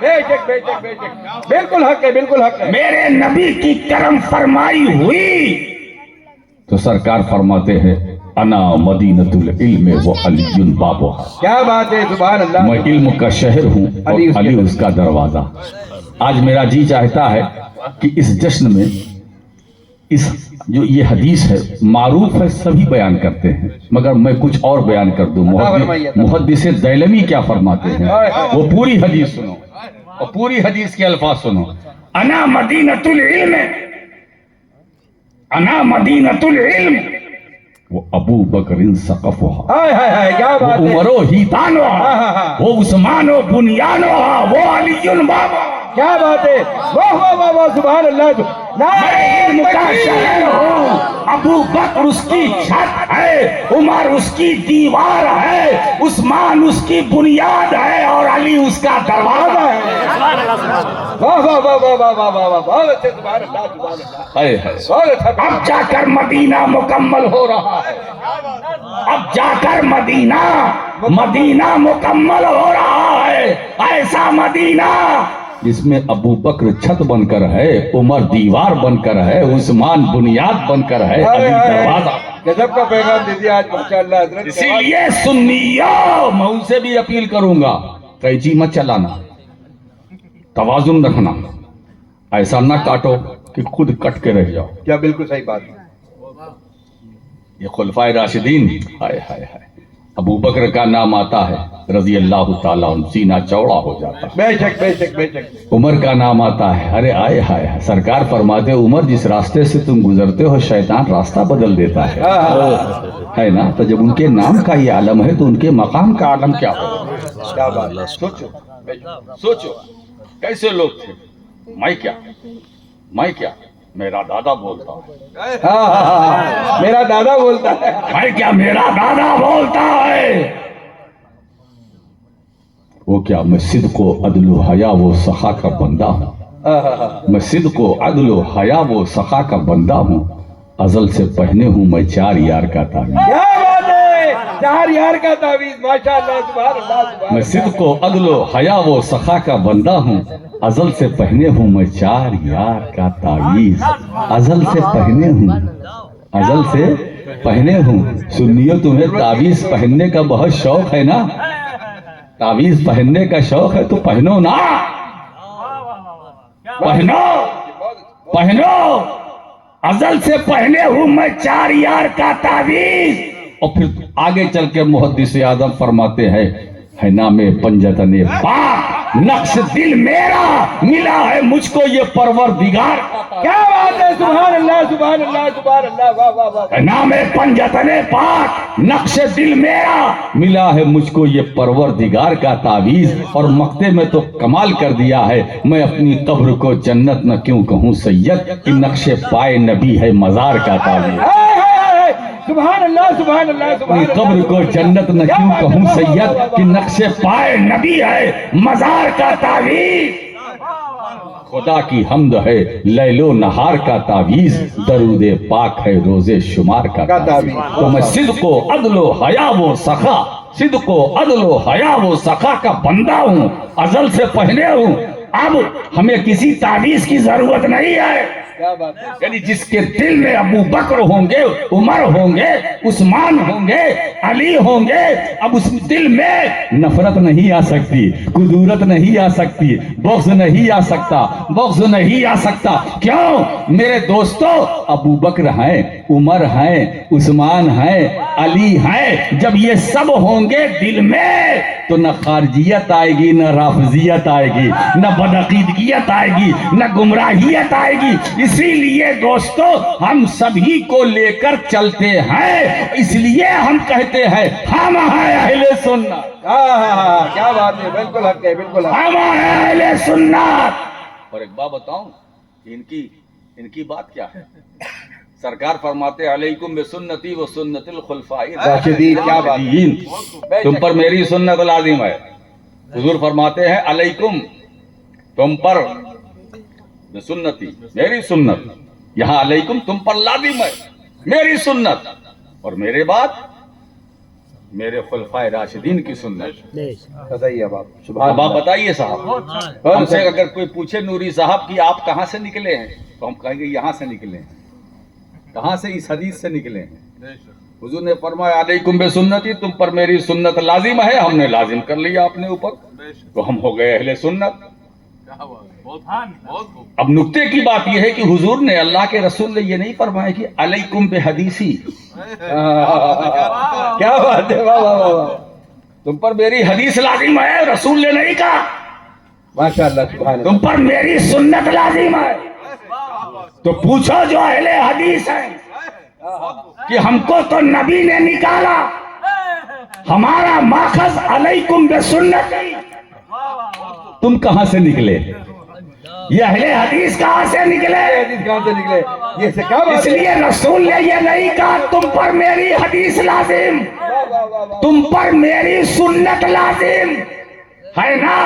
بے شک بے شک بے شک، بالکل حق ہے، بالکل حق ہے۔ میرے نبی کی کرم فرمائی ہوئی تو سرکار فرماتے ہیں انا مدینۃ العلم و علی بابها، کیا بات ہے، سبحان اللہ۔ میں علم کا شہر ہوں اور علی اس کا دروازہ۔ آج میرا جی چاہتا ہے کہ اس جشن میں اس جو یہ حدیث ہے معروف ہے، سبھی بیان کرتے ہیں، مگر میں کچھ اور بیان کر دوں۔ محدث دیلمی کیا فرماتے ہیں، وہ پوری حدیث سنو اور پوری حدیث کے الفاظ سنو۔ انا مدینۃ العلم، انا مدینۃ العلم، وہ ابو بکر سقفها، ہائے ہائے ہائے، کیا وہ بات ہے، عمر و ہیتانها، وہ عثمان و بنیانها، وہ علی بابا۔ کیا بات ہے، واہ واہ واہ واہ، سبحان اللہ۔ میں علم کا شہر ہوں، ابو بکر اس کی چھت ہے، عمر اس کی دیوار ہے، عثمان اس کی بنیاد ہے اور علی اس کا دروازہ ہے۔ واہ واہ واہ واہ واہ واہ واہ واہ، بہت اچھے، سبحان اللہ سبحان اللہ، بہت اچھا۔ اب جا کر مدینہ مکمل ہو رہا ہے، اب جا کر مدینہ مکمل ہو رہا ہے، ایسا مدینہ جس میں ابو بکر چھت بن کر ہے، عمر دیوار بن کر ہے، عثمان بنیاد بن کر ہے، علی دروازہ۔ گجب کا پیغام دے دیا آج ماشاءاللہ حضرت۔ اسی لیے سنیوں میں ان سے بھی اپیل کروں گا، قینچی مت چلانا، توازن رکھنا، ایسا نہ کاٹو کہ خود کٹ کے رہ جاؤ۔ کیا بالکل صحیح بات ہے۔ یہ خلفائے راشدین، ہائے ہائے ہائے، ابو بکر کا نام آتا ہے رضی اللہ تعالیٰ عنہ، سینہ چوڑا ہو جاتا ہے۔ بے شک بے شک بے شک۔ عمر کا نام آتا ہے، ارے آئے ہائے، سرکار فرماتے عمر جس راستے سے تم گزرتے ہو شیطان راستہ بدل دیتا ہے نا، تو جب ان کے نام کا یہ عالم ہے تو ان کے مقام کا عالم کیا ہوگا؟ کیا بات ہے، سوچو سوچو کیسے لوگ تھے۔ میں کیا میرا دادا بولتا ہے، ہاں ہاں ہاں، میرا دادا بولتا ہے۔ میں کیا میرا دادا بولتا ہے، وہ کیا میں صدق و عدل و حیا و سخا کا بندہ ہوں، میں صدق و عدل و حیا و سخا کا بندہ ہوں، ازل سے پہنے ہوں میں چار یار کا تعویذ۔ کیا بات ہے، چار یار کا تعویذ، ماشاءاللہ سبحان اللہ سبحان میں اللہ۔ صدق و عدل و حیا و سخا کا بندہ ہوں، ازل سے پہنے ہوں میں چار یار کا تعویذ، ازل سے پہنے ہوں، ازل سے پہنے ہوں۔ سنیو تمہیں تعویذ پہننے کا بہت شوق ہے نا، تعویذ پہننے کا شوق ہے تو پہنو نا، پہنو، ازل سے پہنے ہوں میں چار یار کا تعویذ۔ اور پھر آگے چل کے محدث اعظم فرماتے ہیں، ہے نام پنجتن پاک، نقش دل میرا ملا ہے مجھ کو یہ پروردگار۔ کیا بات ہے، سبحان اللہ سبحان اللہ سبحان اللہ، واہ واہ واہ۔ ہے نام پنجتن پاک، نقش دل میرا ملا ہے مجھ کو یہ پروردگار کا تعویذ۔ اور مقطع میں تو کمال کر دیا ہے، میں اپنی قبر کو جنت نہ کیوں کہوں سید، کہ نقش پائے نبی ہے مزار کا تعویذ۔ سبحان اللہ سبحان اللہ سبحان اپنی اللہ۔ قبر کو جنت نہ کیوں کہوں سید، کہ نقش پائے نبی ہے مزار کا تعویذ۔ خدا کی حمد ہے لیل و نہار کا تعویذ، درود پاک ہے روز شمار کا تعویذ۔ تو میں صدق و عدل و حیا و سخا، صدق و عدل و حیا و سخا کا بندہ ہوں، ازل سے پہنے ہوں، اب ہمیں کسی تعویذ کی ضرورت نہیں ہے۔ کیا بات ہے، یعنی جس کے دل میں ابو بکر ہوں گے، عمر ہوں گے، عثمان ہوں گے، علی ہوں گے، اب اس دل میں نفرت نہیں آ سکتی، کدورت نہیں آ سکتی، بغض نہیں آ سکتا، بغض نہیں آ سکتا۔ کیوں میرے دوستو، ابو بکر ہیں، عمر ہیں، عثمان ہیں، علی ہیں، جب یہ سب ہوں گے دل میں تو نہ خارجیت آئے گی، نہ رافضیت آئے گی، نہ بدعقیدگیت آئے گی، نہ گمراہیت آئے گی۔ اسی لیے دوستو ہم سبھی کو لے کر چلتے ہیں، اس لیے ہم کہتے ہیں ہم ہیں اہل سنت۔ کیا بات ہے، بالکل حق ہے، بالکل حق۔ ہم ہیں اہل سنت۔ اور ایک بات بتاؤں، ان کی بات کیا ہے؟ سرکار فرماتے علیکم بسنتی و سنت الخلفاء راشدین، کیا بات ہے، تم پر میری سنت لازم ہے۔ حضور فرماتے ہیں علیکم، تم پر سنتی، میری سنت، یہاں علیکم تم پر لازم ہے میری سنت، اور میرے بعد میرے خلفائے راشدین کی سنت. بتائیے اب آپ سبحان اب آپ اللہ. بتائیے صاحب, ہم سے اگر کوئی پوچھے نوری صاحب کہ آپ کہاں سے نکلے ہیں, تو ہم کہیں گے یہاں سے نکلے ہیں. کہاں سے؟ اس حدیث سے نکلے ہیں. حضور نے فرمایا علیکم بسنتی, تم پر میری سنت لازم ہے. ہم نے لازم کر لیا اپنے اوپر, تو ہم ہو گئے اہل سنت. اب نکتے کی بات یہ ہے کہ حضور نے, اللہ کے رسول نے یہ نہیں فرمایا کہ علیکم بحدیثی. کیا بات ہے, واہ واہ واہ واہ, تم پر میری حدیث لازم ہے, رسول نے نہیں کہا. ماشاء اللہ سبحان تم اللہ. پر میری سنت لازم ہے. تو پوچھو جو اہل حدیث ہیں کہ ہم کو تو نبی نے نکالا, ہمارا ماخذ علیکم بسنتی. تم کہاں سے نکلے؟ یہ اہل حدیث کہاں سے نکلے؟ حدیث کہاں سے نکلے؟ یہ سے کیا بات اس ہے؟ لیے رسول نے یہ نہیں کہا تم پر میری حدیث لازم, تم پر میری سنت لازم ہے نا.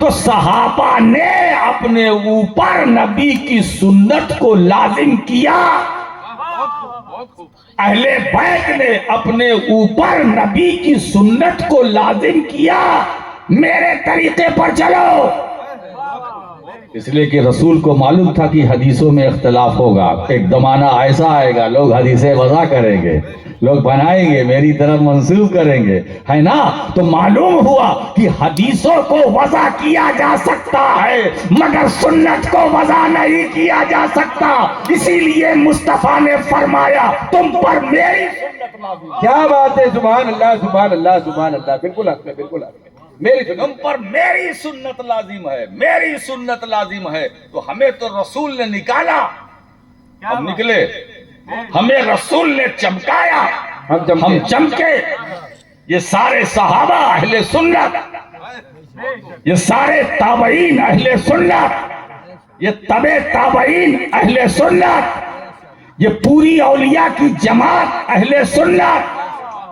تو صحابہ نے اپنے اوپر نبی کی سنت کو لازم کیا, اہل بیت نے اپنے اوپر نبی کی سنت کو لازم کیا. میرے طریقے پر چلو. اس لیے کہ رسول کو معلوم تھا کہ حدیثوں میں اختلاف ہوگا. ایک زمانہ ایسا آئے گا لوگ حدیثیں وضع کریں گے, لوگ بنائیں گے, میری طرف منسوب کریں گے, ہے نا. تو معلوم ہوا کہ حدیثوں کو وضع کیا جا سکتا ہے مگر سنت کو وضع نہیں کیا جا سکتا. اسی لیے مصطفیٰ نے فرمایا تم پر میری سنت لازم. کیا بات ہے, سبحان اللہ سبحان اللہ سبحان اللہ. بالکل حق ہے, بالکل حق ہے. میری تم سنت پر میری سنت لازم ہے, میری سنت لازم ہے. تو ہمیں تو رسول نے نکالا, ہم نکلے. ہمیں رسول نے چمکایا, ہم چمکے. یہ سارے صحابہ اہل سنت, یہ سارے تابعین اہل سنت, یہ تبع تابعین اہل سنت, یہ پوری اولیاء کی جماعت اہل سنت.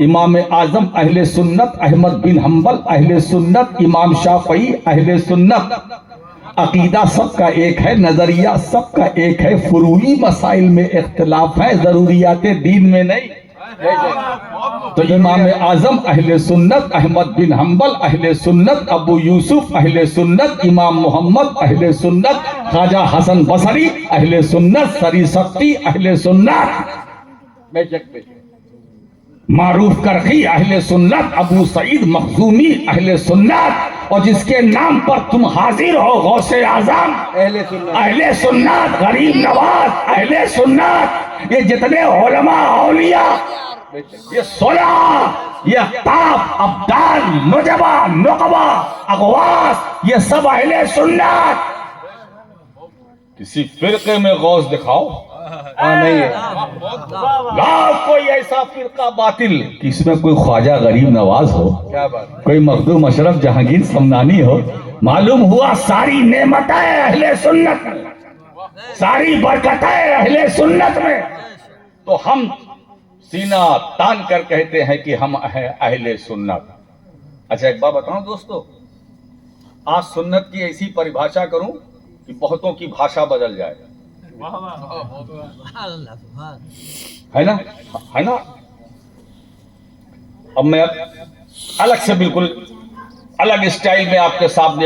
امام اعظم اہل سنت, احمد بن حنبل اہل سنت, امام شافعی اہل سنت. عقیدہ سب کا ایک ہے, نظریہ سب کا ایک ہے, فروعی مسائل میں اختلاف ہے, ضروریات دین میں نہیں. تو امام اعظم اہل سنت, احمد بن حنبل اہل سنت, ابو یوسف اہل سنت, امام محمد اہل سنت, خواجہ حسن بصری اہل سنت, سری سختی اہل سنت, بے شک بے شک. معروف کرخی اہل سنت, ابو سعید مخزومی اہل سنت, اور جس کے نام پر تم حاضر ہو غوث اعظم اہل سنت. اہل سنت, غریب نواز اہل سنت. یہ جتنے علماء اولیاء, بے شک. یہ صلح, یہ اقطاب, ابدال, نجبہ, نقبہ, اغواس, یہ سب اہل سنت. کسی فرقے میں غوث دکھاؤ, ہاں نہیں ہے. لا کوئی ایسا فرقہ باطل کہ اس میں کوئی خواجہ غریب نواز ہو, کیا بات ہے. کوئی مخدوم اشرف جہانگیر سمنانی ہو. معلوم ہوا ساری نعمتیں اہل سنت میں, ساری برکتیں اہل سنت میں. تو ہم سینہ تان کر کہتے ہیں کہ ہم ہیں اہل سنت. اچھا ایک بات بتاؤں دوستو, آج سنت کی ایسی پریبھاشا کروں کہ بہتوں کی بھاشا بدل جائے, ہے نا, ہے نا. اب میں الگ سے بالکل الگ اسٹائل میں آپ کے سامنے